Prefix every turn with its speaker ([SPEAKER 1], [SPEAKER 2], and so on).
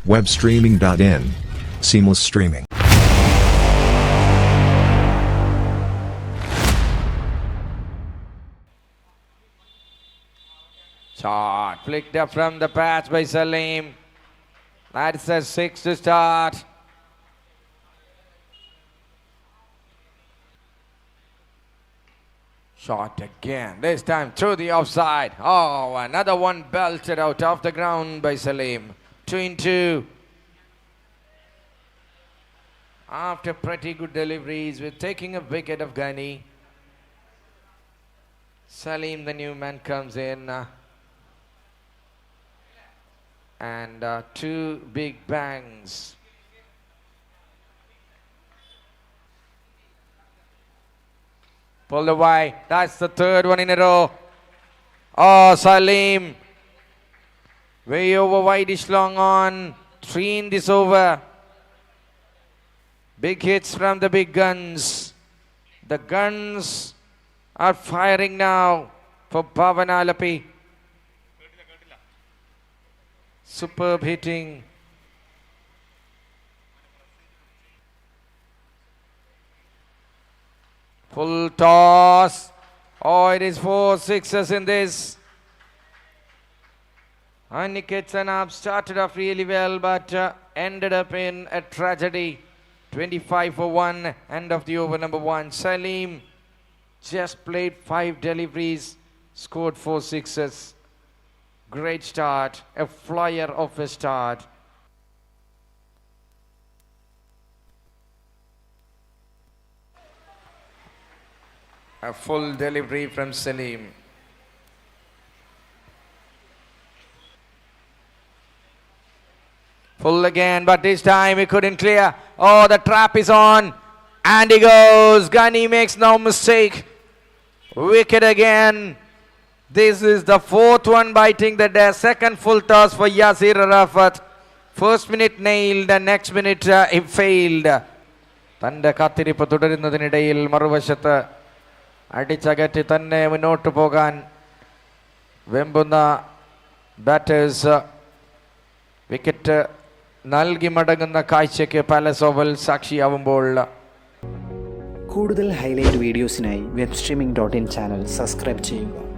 [SPEAKER 1] Webstreaming.in. Seamless streaming.
[SPEAKER 2] Shot flicked up from the patch by Salim. That's a 6 to start. Shot again, this time through the offside. Oh, another one belted out off the ground by Salim. 2-2. After pretty good deliveries, we're taking a wicket of Ghani. Salim, the new man, comes in. And two big bangs. Pulled away. That's the third one in a row. Oh, Salim. Way over wideish long on. 3 in this over. Big hits from the big guns. The guns are firing now for Bhavan Alapi. Superb hitting. Full toss. Oh, it is 4 sixes in this. Aniket Sanab started off really well, but ended up in a tragedy. 25 for 1, end of the over number 1. Salim just played 5 deliveries, scored 4 sixes. Great start, a flyer of a start. A full delivery from Salim. Full again, but this time he couldn't clear. Oh, the trap is on. And he goes. Ghani makes no mistake. Wicket again. This is the 4th one biting the second full toss for Yasir Arafat. First minute nailed, and next minute he failed. തൻ്റെ കാത്തിരിപ്പ് തുടരുന്നതിനിടയിൽ മറുവശത്ത് അടിച്ചകറ്റി തന്നെ മുന്നോട്ട് പോകാൻ വെമ്പുന്ന batters wicket നൽകി മടങ്ങുന്ന കാഴ്ചയ്ക്ക് palace oval സാക്ഷിയാവുമ്പോൾ.
[SPEAKER 3] കൂടുതൽ ഹൈലൈറ്റ് വീഡിയോസിനായി webstreaming.in ചാനൽ സബ്സ്ക്രൈബ് ചെയ്യുക.